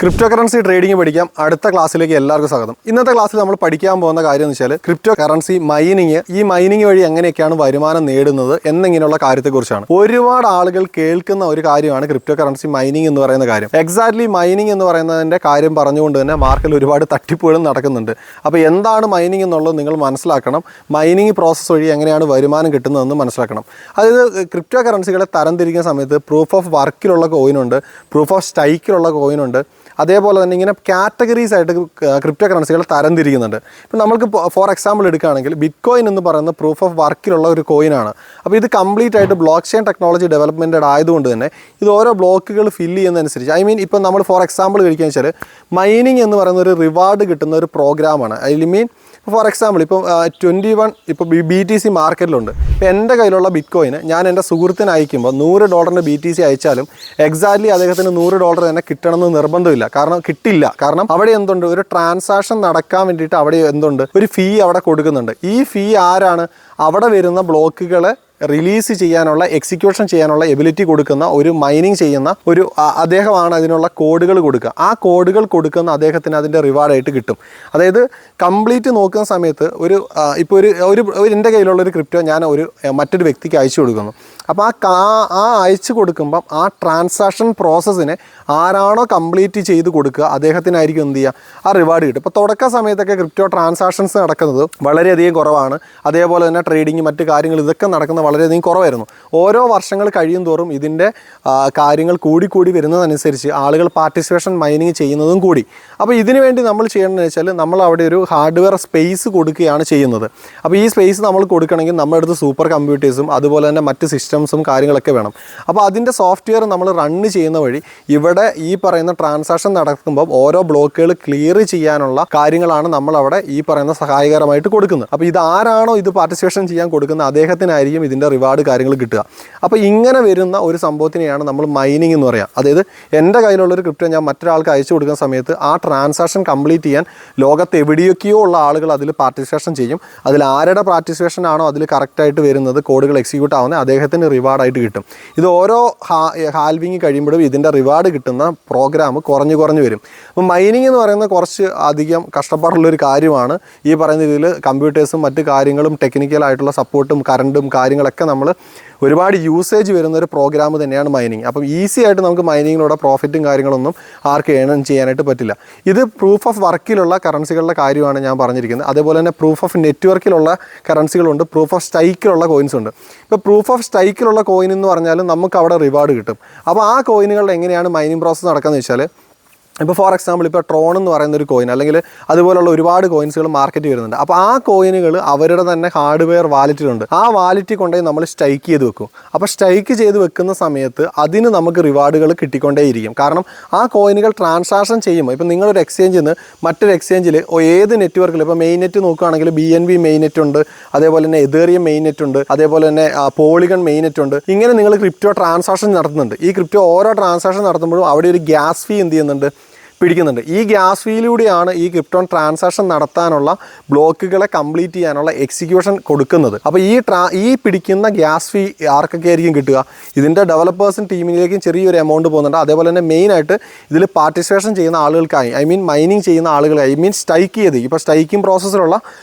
Crypto currency trading പഠിക്കാം അടുത്ത ക്ലാസ്സിലേക്ക് എല്ലാവർക്കും സ്വാഗതം. ഇന്നത്തെ ക്ലാസ്സിൽ നമ്മൾ പഠിക്കാൻ പോകുന്ന കാര്യം എന്ന് വെച്ചാൽ ക്രിപ്റ്റോ കറൻസി മൈനിങ്, ഈ മൈനിങ് വഴി എങ്ങനെയൊക്കെയാണ് വരുമാനം നേടുന്നത് എന്നിങ്ങനെയുള്ള കാര്യത്തെക്കുറിച്ചാണ്. ഒരുപാട് ആളുകൾ കേൾക്കുന്ന ഒരു കാര്യമാണ് ക്രിപ്റ്റോ കറൻസി മൈനിങ് എന്ന് പറയുന്ന കാര്യം. എക്സാക്ട്ലി മൈനിങ് എന്ന് പറയുന്നതിൻ്റെ കാര്യം പറഞ്ഞുകൊണ്ട് തന്നെ മാർക്കറ്റിൽ ഒരുപാട് തട്ടിപ്പുകളും നടക്കുന്നുണ്ട്. അപ്പോൾ എന്താണ് മൈനിങ് എന്നുള്ളത് നിങ്ങൾ മനസ്സിലാക്കണം. മൈനിങ് പ്രോസസ്സ് വഴി എങ്ങനെയാണ് വരുമാനം കിട്ടുന്നതെന്ന് മനസ്സിലാക്കണം. അതായത് ക്രിപ്റ്റോ കറൻസികളെ തരംതിരിക്കുന്ന സമയത്ത് പ്രൂഫ് ഓഫ് വർക്കിലുള്ള കോയിനുണ്ട്, പ്രൂഫ് ഓഫ് സ്റ്റൈക്കിലുള്ള കോയിനുണ്ട്, അതേപോലെ തന്നെ ഇങ്ങനെ കാറ്റഗറീസ് ആയിട്ട് ക്രിപ്റ്റോ കറൻസികൾ തരംതിരിക്കുന്നുണ്ട്. ഇപ്പം നമുക്ക് ഫോർ എക്സാമ്പിൾ എടുക്കുകയാണെങ്കിൽ ബിറ്റ് കോയിൻ എന്ന് പറയുന്ന പ്രൂഫ് ഓഫ് വർക്കിലുള്ള ഒരു കോയിനാണ്. അപ്പോൾ ഇത് കംപ്ലീറ്റ് ആയിട്ട് ബ്ലോക്ക് ചെയിൻ ടെക്നോളജി ഡെവലപ്മെൻറ്റഡ് ആയതുകൊണ്ട് തന്നെ ഇത് ഓരോ ബ്ലോക്കുകൾ ഫില്ല് ചെയ്യുന്നതനുസരിച്ച് ഇപ്പം നമ്മൾ ഫോർ എക്സാമ്പിൾ കഴിക്കുക വെച്ചാൽ മൈനിങ് എന്ന് പറയുന്ന ഒരു റിവാർഡ് കിട്ടുന്ന ഒരു പ്രോഗ്രാമാണ്. ഫോർ എക്സാമ്പിൾ ഇപ്പം 21 ഇപ്പോൾ BTC മാർക്കറ്റിലുണ്ട്. ഇപ്പോൾ എൻ്റെ കയ്യിലുള്ള ബിറ്റ് കോയിന് ഞാൻ എൻ്റെ സുഹൃത്തിന് അയക്കുമ്പോൾ $100 BTC അയച്ചാലും എക്സാക്ട്ലി അദ്ദേഹത്തിന് $100 തന്നെ കിട്ടണമെന്ന് നിർബന്ധമില്ല. കാരണം അവിടെ എന്തുണ്ട്, ഒരു ട്രാൻസാക്ഷൻ നടക്കാൻ വേണ്ടിയിട്ട് അവിടെ എന്തുണ്ട്, ഒരു ഫീ അവിടെ കൊടുക്കുന്നുണ്ട്. ഈ ഫീ ആരാണ്? അവിടെ വരുന്ന ബ്ലോക്കുകളെ റിലീസ് ചെയ്യാനുള്ള, എക്സിക്യൂഷൻ ചെയ്യാനുള്ള എബിലിറ്റി കൊടുക്കുന്ന ഒരു മൈനിങ് ചെയ്യുന്ന ഒരു അദ്ദേഹമാണ് അതിനുള്ള കോഡുകൾ കൊടുക്കുക. ആ കോഡുകൾ കൊടുക്കുന്ന അദ്ദേഹത്തിന് അതിൻ്റെ റിവാർഡായിട്ട് കിട്ടും. അതായത് കംപ്ലീറ്റ് നോക്കുന്ന സമയത്ത് ഇപ്പോൾ എൻ്റെ കയ്യിലുള്ളൊരു ക്രിപ്റ്റോ ഞാൻ മറ്റൊരു വ്യക്തിക്ക് അയച്ചു കൊടുക്കുന്നു. അപ്പോൾ ആ അയച്ചു കൊടുക്കുമ്പം ആ ട്രാൻസാക്ഷൻ പ്രോസസ്സിനെ ആരാണോ കംപ്ലീറ്റ് ചെയ്ത് കൊടുക്കുക അദ്ദേഹത്തിനായിരിക്കും എന്ത് ചെയ്യുക, ആ റിവാർഡ് കിട്ടും. ഇപ്പോൾ തുടക്ക സമയത്തൊക്കെ ക്രിപ്റ്റോ ട്രാൻസാക്ഷൻസ് നടക്കുന്നത് വളരെയധികം കുറവാണ്. അതേപോലെ തന്നെ ട്രേഡിങ് മറ്റ് കാര്യങ്ങൾ ഇതൊക്കെ നടക്കുന്നത് വളരെയധികം കുറവായിരുന്നു. ഓരോ വർഷങ്ങൾ കഴിയും തോറും ഇതിൻ്റെ കാര്യങ്ങൾ കൂടി വരുന്നതനുസരിച്ച് ആളുകൾ പാർട്ടിസിപ്പേഷൻ മൈനിങ് ചെയ്യുന്നതും കൂടി. അപ്പോൾ ഇതിനു വേണ്ടി നമ്മൾ ചെയ്യേണ്ടതെന്ന് വെച്ചാൽ നമ്മൾ അവിടെ ഒരു ഹാർഡ്വെയർ സ്പേസ് കൊടുക്കുകയാണ് ചെയ്യുന്നത്. അപ്പോൾ ഈ സ്പേസ് നമ്മൾ കൊടുക്കണമെങ്കിൽ നമ്മുടെ അടുത്ത് സൂപ്പർ കമ്പ്യൂട്ടേഴ്സും അതുപോലെ തന്നെ മറ്റ് സിസ്റ്റംസും കാര്യങ്ങളൊക്കെ വേണം. അപ്പോൾ അതിൻ്റെ സോഫ്റ്റ്വെയർ നമ്മൾ റണ്ണ് ചെയ്യുന്ന വഴി ഇവിടെ ഈ പറയുന്ന ട്രാൻസാക്ഷൻ നടക്കുമ്പോൾ ഓരോ ബ്ലോക്കുകൾ ക്ലിയർ ചെയ്യാനുള്ള കാര്യങ്ങളാണ് നമ്മളവിടെ ഈ പറയുന്ന സഹായകരമായിട്ട് കൊടുക്കുന്നത്. അപ്പോൾ ഇതാരാണോ ഇത് പാർട്ടിസിപ്പേഷൻ ചെയ്യാൻ കൊടുക്കുന്നത് അദ്ദേഹത്തിനായിരിക്കും ഇതിൻ്റെ റിവാർഡ് കാര്യങ്ങൾ കിട്ടുക. അപ്പോൾ ഇങ്ങനെ വരുന്ന ഒരു സംഭവത്തിനെയാണ് നമ്മൾ മൈനിങ് എന്ന് പറയുക. അതായത് എൻ്റെ കയ്യിലുള്ളൊരു ക്രിപ്റ്റോ ഞാൻ മറ്റൊരാൾക്ക് അയച്ചു കൊടുക്കുന്ന സമയത്ത് ആ ട്രാൻസാക്ഷൻ കംപ്ലീറ്റ് ചെയ്യാൻ ലോകത്ത് എവിടെയൊക്കെയോ ഉള്ള ആളുകൾ അതിൽ പാർട്ടിസിപ്പേഷൻ ചെയ്യും. അതിൽ ആരുടെ പാർട്ടിസിപ്പേഷൻ ആണോ അതിൽ കറക്റ്റായിട്ട് വരുന്നത്, കോഡുകൾ എക്സിക്യൂട്ട് ആവുന്നത് അദ്ദേഹത്തിന് റിവാർഡായിട്ട് കിട്ടും. ഇത് ഓരോ ഹാൽവിങ് കഴിയുമ്പോഴും ഇതിൻ്റെ റിവാർഡ് കിട്ടുന്ന പ്രോഗ്രാം കുറഞ്ഞു വരും. അപ്പോൾ മൈനിങ് എന്ന് പറയുന്നത് കുറച്ച് അധികം കഷ്ടപ്പാടുള്ളൊരു കാര്യമാണ്. ഈ പറയുന്ന രീതിയിൽ കമ്പ്യൂട്ടേഴ്സും മറ്റ് കാര്യങ്ങളും ടെക്നിക്കലായിട്ടുള്ള സപ്പോർട്ടും കറണ്ടും കാര്യങ്ങളൊക്കെ നമ്മൾ ഒരുപാട് യൂസേജ് വരുന്ന ഒരു പ്രോഗ്രാം തന്നെയാണ് മൈനിങ്. അപ്പം ഈസി ആയിട്ട് നമുക്ക് മൈനിങ്ങിലൂടെ പ്രോഫിറ്റും കാര്യങ്ങളൊന്നും ആർക്ക് ഏൺ ചെയ്യാനായിട്ട് പറ്റില്ല. ഇത് പ്രൂഫ് ഓഫ് വർക്കിലുള്ള കറൻസികളുടെ കാര്യമാണ് ഞാൻ പറഞ്ഞിരിക്കുന്നത്. അതേപോലെ തന്നെ പ്രൂഫ് ഓഫ് നെറ്റ്വർക്കിലുള്ള കറൻസികളുണ്ട്, പ്രൂഫ് ഓഫ് സ്റ്റൈക്കിലുള്ള കോയിൻസ് ഉണ്ട്. ഇപ്പോൾ പ്രൂഫ് ഓഫ് സ്റ്റൈക്കിലുള്ള കോയിൻ എന്ന് പറഞ്ഞാൽ നമുക്ക് അവിടെ റിവാർഡ് കിട്ടും. അപ്പോൾ ആ കോയിനുകളിൽ എങ്ങനെയാണ് മൈനിങ് പ്രോസസ്സ് നടക്കുന്നത് വെച്ചാൽ, ഇപ്പോൾ ഫോർ എക്സാമ്പിൾ ഇപ്പോൾ ട്രോൺ എന്ന് പറയുന്ന ഒരു കോയിൻ അല്ലെങ്കിൽ അതുപോലുള്ള ഒരുപാട് കോയിൻസുകൾ മാർക്കറ്റ് വരുന്നുണ്ട്. അപ്പോൾ ആ കോയിനുകൾ അവരുടെ തന്നെ ഹാർഡ്വെയർ വാലറ്റിലുണ്ട്. ആ വാലറ്റിൽ കൊണ്ടുപോയി നമ്മൾ സ്റ്റൈക്ക് ചെയ്ത് വെക്കും. അപ്പോൾ സ്റ്റൈക്ക് ചെയ്ത് വെക്കുന്ന സമയത്ത് അതിന് നമുക്ക് റിവാർഡുകൾ കിട്ടിക്കൊണ്ടേയിരിക്കും. കാരണം ആ കോയിനുകൾ ട്രാൻസാക്ഷൻ ചെയ്യുമ്പോൾ ഇപ്പോൾ നിങ്ങളൊരു എക്സ്ചേഞ്ചിൽ നിന്ന് മറ്റൊരു എക്സ്ചേഞ്ചിൽ ഏത് നെറ്റ്വർക്കിൽ ഇപ്പോൾ മെയിൻ നെറ്റ് നോക്കുകയാണെങ്കിൽ BNB മെയിൻ നെറ്റ് ഉണ്ട്, അതേപോലെ തന്നെ എതേറിയം മെയിൻ നെറ്റ് ഉണ്ട്, അതേപോലെ തന്നെ പോളിഗൺ മെയിൻ നെറ്റ് ഉണ്ട്. ഇങ്ങനെ നിങ്ങൾ ക്രിപ്റ്റോ ട്രാൻസാക്ഷൻ നടത്തുന്നുണ്ട്. ഈ ക്രിപ്റ്റോ ഓരോ ട്രാൻസാക്ഷൻ നടത്തുമ്പോഴും അവിടെ ഒരു ഗ്യാസ് ഫീ പിടിക്കുന്നുണ്ട്. ഈ ഗ്യാസ് ഫീയിലൂടെയാണ് ഈ ക്രിപ്റ്റോ ട്രാൻസാക്ഷൻ നടത്താനുള്ള ബ്ലോക്കുകളെ കംപ്ലീറ്റ് ചെയ്യാനുള്ള എക്സിക്യൂഷൻ കൊടുക്കുന്നത്. അപ്പോൾ ഈ പിടിക്കുന്ന ഗ്യാസ് ഫീ ആർക്കൊക്കെ ആയിരിക്കും കിട്ടുക? ഇതിൻ്റെ ഡെവലപ്പേഴ്സും ടീമിലേക്കും ചെറിയൊരു എമൗണ്ട് പോകുന്നുണ്ട്. അതേപോലെ തന്നെ മെയിനായിട്ട് ഇതിൽ പാർട്ടിസിപ്പേഷൻ ചെയ്യുന്ന ആളുകൾക്കായി മൈനിങ് ചെയ്യുന്ന ആളുകൾ സ്റ്റൈക്ക് ചെയ്ത് ഇപ്പോൾ സ്റ്റൈക്കിംഗ് പ്രോസസ്സിലുള്ള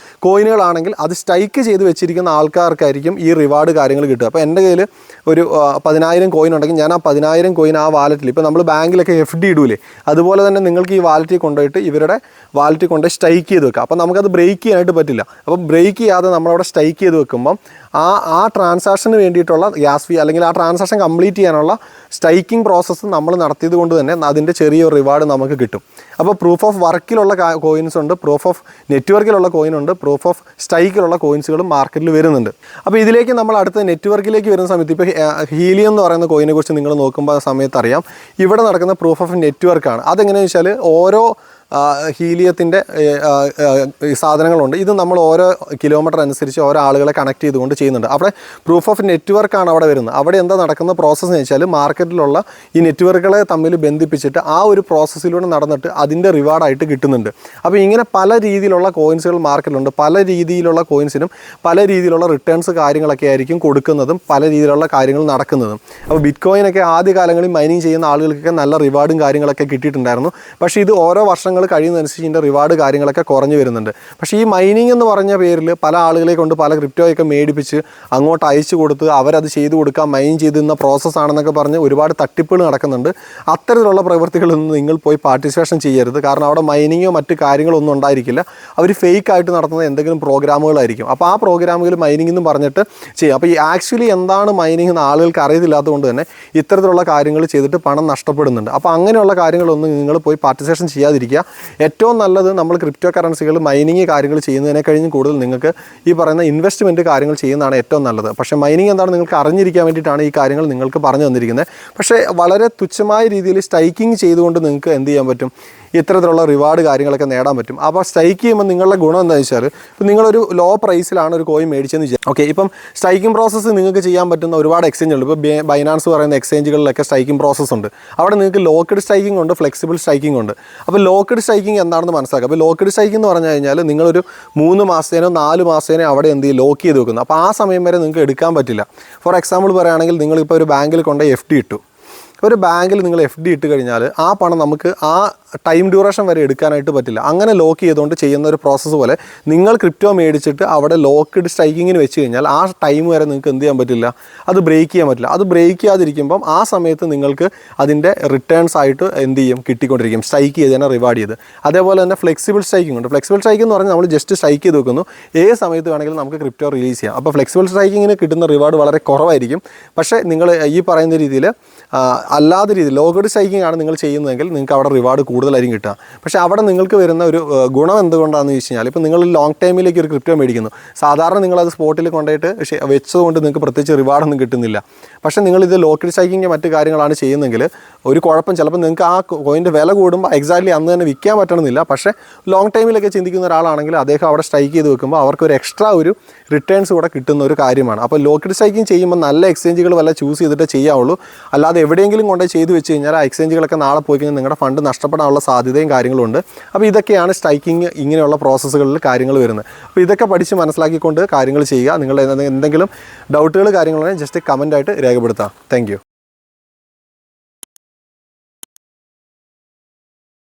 കോയിനുകളാണെങ്കിൽ അത് സ്റ്റൈക്ക് ചെയ്ത് വെച്ചിരിക്കുന്ന ആൾക്കാർക്കായിരിക്കും ഈ റിവാർഡ് കാര്യങ്ങൾ കിട്ടുക. അപ്പോൾ എൻ്റെ കയ്യിൽ ഒരു 10,000 കോയിൻ ഉണ്ടെങ്കിൽ ഞാൻ ആ 10,000 കോയിൻ ആ വാലറ്റിൽ, ഇപ്പോൾ നമ്മൾ ബാങ്കിലൊക്കെ FD ഇടൂലേ, അതുപോലെ തന്നെ നിങ്ങൾക്ക് ഈ വാലറ്റിൽ കൊണ്ടുപോയിട്ട് ഇവരുടെ വാലറ്റിൽ കൊണ്ടുപോയി സ്റ്റൈക്ക് ചെയ്ത് വെക്കാം. അപ്പോൾ നമുക്കത് ബ്രേക്ക് ചെയ്യാനായിട്ട് പറ്റില്ല. അപ്പോൾ ബ്രേക്ക് ചെയ്യാതെ നമ്മളവിടെ സ്റ്റൈക്ക് ചെയ്ത് വെക്കുമ്പം ആ ട്രാൻസാക്ഷന് വേണ്ടിയിട്ടുള്ള ഗ്യാസ് ഫീ അല്ലെങ്കിൽ ആ ട്രാൻസാക്ഷൻ കംപ്ലീറ്റ് ചെയ്യാനുള്ള സ്റ്റൈക്കിംഗ് പ്രോസസ്സ് നമ്മൾ നടത്തിയത് കൊണ്ട് തന്നെ അതിൻ്റെ ചെറിയൊരു റിവാർഡ് നമുക്ക് കിട്ടും. അപ്പോൾ പ്രൂഫ് ഓഫ് വർക്കിലുള്ള കോയിൻസ് ഉണ്ട്, പ്രൂഫ് ഓഫ് നെറ്റ്വർക്കിലുള്ള കോയിനുണ്ട്, പ്രൂഫ് ഓഫ് സ്റ്റൈക്കിലുള്ള കോയിൻസുകളും മാർക്കറ്റിൽ വരുന്നുണ്ട്. അപ്പോൾ ഇതിലേക്ക് നമ്മൾ അടുത്ത നെറ്റ്വർക്കിലേക്ക് വരുന്ന സമയത്ത് ഇപ്പോൾ ഹീലിയം എന്ന് പറയുന്ന കോയിനെ കുറിച്ച് നിങ്ങൾ നോക്കുമ്പോൾ സമയത്ത് അറിയാം ഇവിടെ നടക്കുന്ന പ്രൂഫ് ഓഫ് നെറ്റ്വർക്കാണ്. അതെങ്ങനെയാണെന്ന് വെച്ചാൽ ഓരോ ഹീലിയത്തിൻ്റെ സാധനങ്ങളുണ്ട്. ഇത് നമ്മൾ ഓരോ കിലോമീറ്റർ അനുസരിച്ച് ഓരോ ആളുകളെ കണക്ട് ചെയ്തുകൊണ്ട് ചെയ്യുന്നുണ്ട്. അവിടെ പ്രൂഫ് ഓഫ് നെറ്റ്വർക്കാണ് അവിടെ വരുന്നത്. അവിടെ എന്താ നടക്കുന്ന പ്രോസസ്സ് എന്ന് വെച്ചാൽ മാർക്കറ്റിലുള്ള ഈ നെറ്റ്വർക്കുകളെ തമ്മിൽ ബന്ധിപ്പിച്ചിട്ട് ആ ഒരു പ്രോസസ്സിലൂടെ നടന്നിട്ട് അതിൻ്റെ റിവാർഡായിട്ട് കിട്ടുന്നുണ്ട്. അപ്പോൾ ഇങ്ങനെ പല രീതിയിലുള്ള കോയിൻസുകൾ മാർക്കറ്റിലുണ്ട്. പല രീതിയിലുള്ള കോയിൻസിനും പല രീതിയിലുള്ള റിട്ടേൺസ് കാര്യങ്ങളൊക്കെ ആയിരിക്കും കൊടുക്കുന്നതും പല രീതിയിലുള്ള കാര്യങ്ങൾ നടക്കുന്നതും. അപ്പോൾ ബിറ്റ്കോയിനൊക്കെ ആദ്യ കാലങ്ങളിൽ മൈനിങ് ചെയ്യുന്ന ആളുകൾക്കൊക്കെ നല്ല റിവാർഡും കാര്യങ്ങളൊക്കെ കിട്ടിയിട്ടുണ്ടായിരുന്നു. പക്ഷേ ഇത് ഓരോ വർഷങ്ങൾ കഴിയുന്നതനുസരിച്ച് ഇതിൻ്റെ റിവാർഡ് കാര്യങ്ങളൊക്കെ കുറഞ്ഞു വരുന്നുണ്ട്. പക്ഷേ ഈ മൈനിങ് എന്ന് പറഞ്ഞ പേരിൽ പല ആളുകളെ കൊണ്ട് പല ക്രിപ്റ്റോയൊക്കെ മേടിപ്പിച്ച് അങ്ങോട്ട് അയച്ചു കൊടുത്ത് അവരത് ചെയ്തു കൊടുക്കുക, മൈൻ ചെയ്തുന്ന പ്രോസസ്സാണെന്നൊക്കെ പറഞ്ഞ് ഒരുപാട് തട്ടിപ്പുകൾ നടക്കുന്നുണ്ട്. അത്തരത്തിലുള്ള പ്രവൃത്തികളൊന്നും നിങ്ങൾ പോയി പാർട്ടിസിപ്പേഷൻ ചെയ്യരുത്. കാരണം അവിടെ മൈനിങ്ങോ മറ്റ് കാര്യങ്ങളൊന്നും ഉണ്ടായിരിക്കില്ല. അവർ ഫേക്കായിട്ട് നടത്തുന്ന എന്തെങ്കിലും പ്രോഗ്രാമുകളായിരിക്കും. അപ്പോൾ ആ പ്രോഗ്രാമുകൾ മൈനിങ് എന്ന് പറഞ്ഞിട്ട് ചെയ്യും. അപ്പോൾ ഈ ആക്ച്വലി എന്താണ് മൈനിങ് എന്ന് ആളുകൾക്ക് അറിയത്തില്ലാത്തതുകൊണ്ട് തന്നെ ഇത്തരത്തിലുള്ള കാര്യങ്ങൾ ചെയ്തിട്ട് പണം നഷ്ടപ്പെടുന്നുണ്ട്. അപ്പോൾ അങ്ങനെയുള്ള കാര്യങ്ങളൊന്നും നിങ്ങൾ പോയി പാർട്ടിസിപ്പേഷൻ ചെയ്യാതിരിക്കുക. ഏറ്റവും നല്ലത് നമ്മൾ ക്രിപ്റ്റോ കറൻസികൾ മൈനിങ് കാര്യങ്ങൾ ചെയ്യുന്നതിനെ കഴിഞ്ഞും കൂടുതൽ നിങ്ങൾക്ക് ഈ പറയുന്ന ഇൻവെസ്റ്റ്മെൻറ്റ് കാര്യങ്ങൾ ചെയ്യുന്നതാണ് ഏറ്റവും നല്ലത്. പക്ഷേ മൈനിങ് എന്താണ് നിങ്ങൾക്ക് അറിഞ്ഞിരിക്കാൻ വേണ്ടിയിട്ടാണ് ഈ കാര്യങ്ങൾ നിങ്ങൾക്ക് പറഞ്ഞു തന്നിരിക്കുന്നത്. പക്ഷേ വളരെ തുച്ഛമായ രീതിയിൽ സ്റ്റൈക്കിങ് ചെയ്തുകൊണ്ട് നിങ്ങൾക്ക് എന്ത് ചെയ്യാൻ പറ്റും, ഇത്തരത്തിലുള്ള റിവാർഡ് കാര്യങ്ങളൊക്കെ നേടാൻ പറ്റും. അപ്പോൾ സ്ട്രൈക്ക് ചെയ്യുമ്പോൾ നിങ്ങളുടെ ഗുണം എന്താണെന്ന് വെച്ചാൽ ഇപ്പോൾ നിങ്ങളൊരു ലോ പ്രൈസിലാണ് ഒരു കോയിൻ മേടിച്ചെന്ന് വിചാരിക്കും. ഓക്കെ, ഇപ്പം സ്ട്രൈക്കിംഗ് പ്രോസസ്സ് നിങ്ങൾക്ക് ചെയ്യാൻ പറ്റുന്ന ഒരുപാട് എക്സ്ചേഞ്ചുണ്ട്. ഇപ്പോൾ ബൈനാൻസ് പറയുന്ന എക്സ്ചേഞ്ചുകളിലൊക്കെ സ്ട്രൈക്കിംഗ് പ്രോസസ്സ് ഉണ്ട്. അവിടെ നിങ്ങൾക്ക് ലോക്ക്ഡ് സ്ട്രൈക്കിംഗ് ഉണ്ട്, ഫ്ലെക്സിബിൾ സ്ട്രൈക്കിംഗ് ഉണ്ട്. അപ്പോൾ ലോക്ക്ഡ് സ്ട്രൈക്കിംഗ് എന്താണെന്ന് മനസ്സിലാക്കുക. അപ്പോൾ ലോക്ക്ഡ് സ്ട്രൈക്കിംഗ് എന്ന് പറഞ്ഞു കഴിഞ്ഞാൽ നിങ്ങളൊരു 3 മാസത്തേനോ 4 മാസത്തേനോ അവിടെ എന്ത് ചെയ്യും, ലോക്ക് ചെയ്ത് വെക്കുന്നു. അപ്പോൾ ആ സമയം വരെ നിങ്ങൾക്ക് എടുക്കാൻ പറ്റില്ല. ഫോർ എക്സാമ്പിൾ പറയുകയാണെങ്കിൽ നിങ്ങളിപ്പോൾ ഒരു ബാങ്കിൽ കൊണ്ട് FD ഇട്ടു. ഒരു ബാങ്കിൽ നിങ്ങൾ FD ഇട്ട് കഴിഞ്ഞാൽ ആ പണം നമുക്ക് ആ ടൈം ഡ്യൂറേഷൻ വരെ എടുക്കാനായിട്ട് പറ്റില്ല. അങ്ങനെ ലോക്ക് ചെയ്തുകൊണ്ട് ചെയ്യുന്ന ഒരു പ്രോസസ്സ് പോലെ നിങ്ങൾ ക്രിപ്റ്റോ മേടിച്ചിട്ട് അവിടെ ലോക്ക്ഡ് സ്ട്രൈക്കിങ്ങിന് വെച്ച് കഴിഞ്ഞാൽ ആ ടൈം വരെ നിങ്ങൾക്ക് എന്ത് ചെയ്യാൻ പറ്റില്ല, അത് ബ്രേക്ക് ചെയ്യാൻ പറ്റില്ല. അത് ബ്രേക്ക് ചെയ്യാതിരിക്കുമ്പം ആ സമയത്ത് നിങ്ങൾക്ക് അതിൻ്റെ റിട്ടേൺസ് ആയിട്ട് എന്ത് ചെയ്യും, കിട്ടിക്കൊണ്ടിരിക്കും, സ്ട്രൈക്ക് ചെയ്ത് തന്നെ റിവാർഡ് ചെയ്ത്. അതേപോലെ തന്നെ ഫ്ലെക്സിബിൾ സ്ട്രൈക്കിംഗ് ഉണ്ട്. ഫ്ലെക്സിബിൾ സ്ട്രൈക്കിംഗ് എന്ന് പറഞ്ഞാൽ നമ്മൾ ജസ്റ്റ് സ്ട്രൈക്ക് ചെയ്ത് വെക്കുന്നു, ഏത് സമയത്ത് വേണമെങ്കിലും നമുക്ക് ക്രിപ്റ്റോ റിലീസ് ചെയ്യാം. അപ്പോൾ ഫ്ലെക്സിബിൾ സ്ട്രൈക്കിങ്ങിന് കിട്ടുന്ന റിവാർഡ് വളരെ കുറവായിരിക്കും. പക്ഷേ നിങ്ങൾ ഈ പറയുന്ന രീതിയിൽ അല്ലാത്ത രീതിയിൽ ലോക്ക്ഡ് സ്ട്രൈക്കിംഗ് ആണ് നിങ്ങൾ ചെയ്യുന്നതെങ്കിൽ നിങ്ങൾക്ക് അവിടെ റിവാർഡ് കൂടുതലായിരിക്കും കിട്ടുക. പക്ഷേ അവിടെ നിങ്ങൾക്ക് വരുന്ന ഒരു ഗുണം എന്തുകൊണ്ടാണെന്ന് ചോദിച്ചു കഴിഞ്ഞാൽ ഇപ്പോൾ നിങ്ങൾ ലോങ് ടൈമിലേക്ക് ഒരു ക്രിപ്റ്റോ മേടിക്കുന്നു. സാധാരണ നിങ്ങളത് സ്പോട്ടിൽ കൊണ്ടുപോയിട്ട് വെച്ചതുകൊണ്ട് നിങ്ങൾക്ക് പ്രത്യേകിച്ച് റിവാർഡൊന്നും കിട്ടുന്നില്ല. പക്ഷേ നിങ്ങളിത് ലോക്ക്ഡ് സ്ട്രൈക്കിങ് മറ്റു കാര്യങ്ങളാണ് ചെയ്യുന്നതെങ്കിൽ ഒരു കുഴപ്പം, ചിലപ്പോൾ നിങ്ങൾക്ക് ആ കോയിൻ്റെ വില കൂടുമ്പോൾ എക്സാക്ട്ലി അന്ന് തന്നെ വിൽക്കാൻ പറ്റണമെന്നില്ല. പക്ഷേ ലോങ് ടൈമിലൊക്കെ ചിന്തിക്കുന്ന ഒരാളാണെങ്കിൽ അദ്ദേഹം അവിടെ സ്ട്രൈക്ക് ചെയ്ത് വെക്കുമ്പോൾ അവർക്ക് ഒരു എക്സ്ട്രാ ഒരു റിട്ടേൺസ് കൂടെ കിട്ടുന്ന ഒരു കാര്യമാണ്. അപ്പോൾ ലോക്ക്ഡ് സ്ട്രൈക്കിംഗ് ചെയ്യുമ്പോൾ നല്ല എക്സ്ചേഞ്ചുകൾ വല്ല ചൂസ് ചെയ്തിട്ട് ചെയ്യാവുള്ളൂ. അല്ലാതെ എവിടെയെങ്കിലും കൊണ്ട് ചെയ്ത് വെച്ച് കഴിഞ്ഞാൽ ആ എക്സ്ചേഞ്ചുകളൊക്കെ നാളെ പോയി കഴിഞ്ഞാൽ നിങ്ങളുടെ ഫണ്ട് നഷ്ടപ്പെടാനുള്ള സാധ്യതയും കാര്യങ്ങളുണ്ട്. അപ്പോൾ ഇതൊക്കെയാണ് സ്ട്രൈക്കിംഗ് ഇങ്ങനെയുള്ള പ്രോസസ്സുകളിൽ കാര്യങ്ങൾ വരുന്നത്. അപ്പോൾ ഇതൊക്കെ പഠിച്ച് മനസ്സിലാക്കിക്കൊണ്ട് കാര്യങ്ങൾ ചെയ്യുക. നിങ്ങളുടെ എന്തെങ്കിലും ഡൗട്ടുകൾ കാര്യങ്ങളുണ്ടെങ്കിൽ ജസ്റ്റ് കമൻ്റായിട്ട് രേഖപ്പെടുത്താം. Thank you.